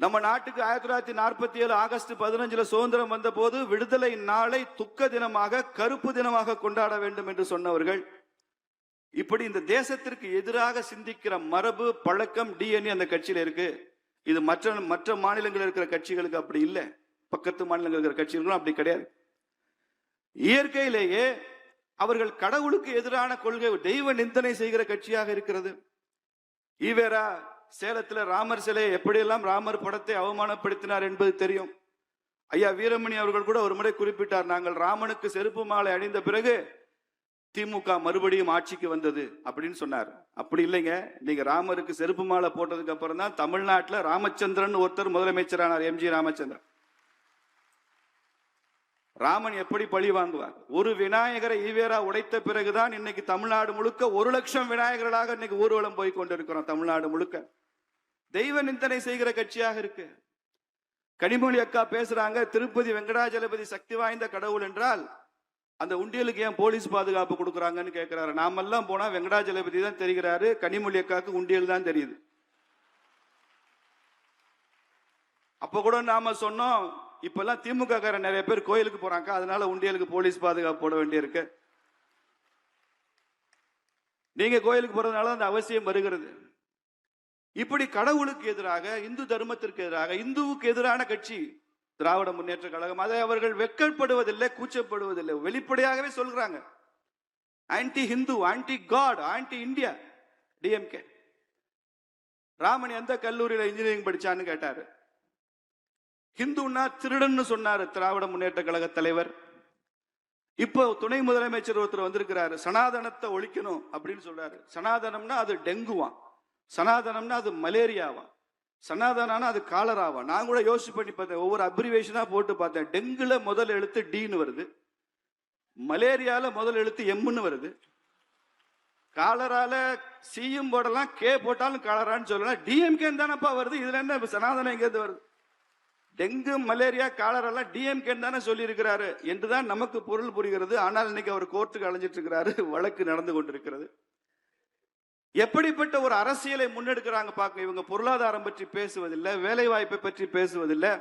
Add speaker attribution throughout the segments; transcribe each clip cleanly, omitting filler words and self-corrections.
Speaker 1: நம்ம நாட்டுக்கு 1947 ஆகஸ்ட் 15 சுதந்திரம் வந்த போது விடுதலை நாளை துக்க தினமாக, கருப்பு தினமாக கொண்டாட வேண்டும் என்று சொன்னவர்கள், இப்படி இந்த தேசத்திற்கு எதிராக சிந்திக்கிற மரபு, பழக்கம், டிஎன்ஏ அந்த கட்சியில இருக்கு. இது மற்ற மாநிலங்களில் இருக்கிற கட்சிகளுக்கு அப்படி இல்லை. பக்கத்து மாநிலங்கள் இருக்கிற கட்சிகளுக்கும் அப்படி கிடையாது. இயற்கையிலேயே அவர்கள் கடவுளுக்கு எதிரான கொள்கை, தெய்வ நிந்தனை செய்கிற கட்சியாக இருக்கிறது. ஈவேரா சேலத்துல ராமர் சிலையை எப்படியெல்லாம் ராமர் படத்தை அவமானப்படுத்தினார் என்பது தெரியும். ஐயா வீரமணி அவர்கள் கூட ஒரு முறை குறிப்பிட்டார், நாங்கள் ராமனுக்கு செருப்பு மாலை அணிந்த பிறகு திமுக மறுபடியும் ஆட்சிக்கு வந்தது அப்படின்னு சொன்னார். அப்படி இல்லைங்க, நீங்க ராமருக்கு செருப்பு மாலை போட்டதுக்கு அப்புறம் தான் தமிழ்நாட்டில் ராமச்சந்திரன் ஒருத்தர் முதலமைச்சரானார், எம்ஜி ராமச்சந்திரன். ராமன் எப்படி பழி வாங்குவார்? ஒரு விநாயகரை ஈவேரா உடைத்த பிறகுதான் இன்னைக்கு தமிழ்நாடு முழுக்க 1 லட்சம் விநாயகர்களாக இன்னைக்கு ஊர்வலம் போய் கொண்டிருக்கிறோம். தமிழ்நாடு முழுக்க தெய்வ நிந்தனை செய்கிற கட்சியாக இருக்கு. கனிமொழி அக்கா பேசுறாங்க, திருப்பதி வெங்கடாஜலபதி சக்தி வாய்ந்த கடவுள் என்றால் அந்த உண்டியலுக்கு ஏன் போலீஸ் பாதுகாப்பு கொடுக்குறாங்கன்னு கேட்கிறாரு. நாமெல்லாம் போனா வெங்கடாஜலபதி தான் தெரிகிறாரு, கனிமொழி அக்காவுக்கு உண்டியல் தான் தெரியுது. அப்ப கூட நாம சொன்னோம், இப்பெல்லாம் திமுக காரன் நிறைய பேர் கோயிலுக்கு போறாங்க, அதனால உண்டியலுக்கு போலீஸ் பாதுகாப்பு போட வேண்டியிருக்கு. நீங்க கோயிலுக்கு போறதுனால அந்த அவசியம் வருகிறது. இப்படி கடவுளுக்கு எதிராக, இந்து தர்மத்திற்கு எதிராக, இந்துவுக்கு எதிரான கட்சி திராவிட முன்னேற்ற கழகம். அதை அவர்கள் வெட்கப்படுவதில்லை, கூச்சப்படுவதில்லை, வெளிப்படையாகவே சொல்றாங்க. Anti Hindu, anti god, anti India DMK. Raman எந்த கல்லூரியில இன்ஜினியரிங் படிச்சான்னு கேட்டாரு. ஹிந்துன்னா திருடன்னு சொன்னாரு திராவிட முன்னேற்ற கழக தலைவர். இப்போ துணை முதலமைச்சர் ஒருத்தர் வந்திருக்கிறாரு, சனாதனத்தை ஒழிக்கணும் அப்படின்னு சொல்றாரு. சனாதனம்னா அது டெங்குவான், சனாதனம்னா அது மலேரியாவா, சனாதனா அது காலராவா. நான் கூட யோசிச்சு பண்ணி பார்த்தேன், ஒவ்வொரு அப்ரிவேஷனா போட்டு பார்த்தேன். டெங்குல முதல் எழுத்து டின்னு வருது, மலேரியால முதல் எழுத்து எம்னு வருது, காலரால சியும் போடலாம், கே போட்டாலும் காலரான்னு சொல்லலாம். டிஎம்கே தானப்பா வருது, இதுல என்ன சனாதனம் எங்கேருந்து வருது? டெங்கு, மலேரியா, காலரெல்லாம் டிஎம்கே தானே சொல்லி இருக்கிறாரு என்றுதான் நமக்கு பொருள் புரிகிறது. ஆனால் இன்னைக்கு அவர் கோர்ட்டுக்கு அலைஞ்சிட்டு இருக்கிறாரு, வழக்கு நடந்து கொண்டிருக்கிறது. எப்படிப்பட்ட ஒரு அரசியலை முன்னெடுக்கிறாங்க பாக்க. இவங்க பொருளாதாரம் பற்றி பேசுவதில்லை, வேலை வாய்ப்பை பற்றி பேசுவதில்லை.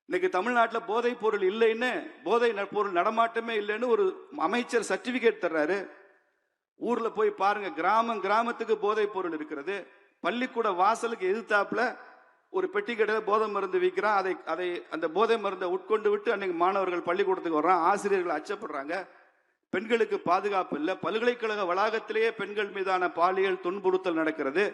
Speaker 1: இன்னைக்கு தமிழ்நாட்டில் போதைப் பொருள் இல்லைன்னு, போதை பொருள் நடமாட்டமே இல்லைன்னு ஒரு அமைச்சர் சர்டிபிகேட் தர்றாரு. ஊர்ல போய் பாருங்க, கிராமத்துக்கு போதைப் பொருள் இருக்கிறது. பள்ளிக்கூட வாசலுக்கு எதிர்த்தாப்புல ஒரு பெட்டி கடையில் போதை மருந்து விற்கிறான். அதை அந்த போதை மருந்தை உட்கொண்டு விட்டு அன்னைக்கு மாணவர்கள் பள்ளிக்கூடத்துக்கு வர்றான், ஆசிரியர்கள் அச்சப்படுறாங்க. பெண்களுக்கு பாதுகாப்பு இல்லை. பல்கலைக்கழக வளாகத்திலேயே பெண்கள் மீதான பாலியல் துன்புறுத்தல் நடக்கிறது.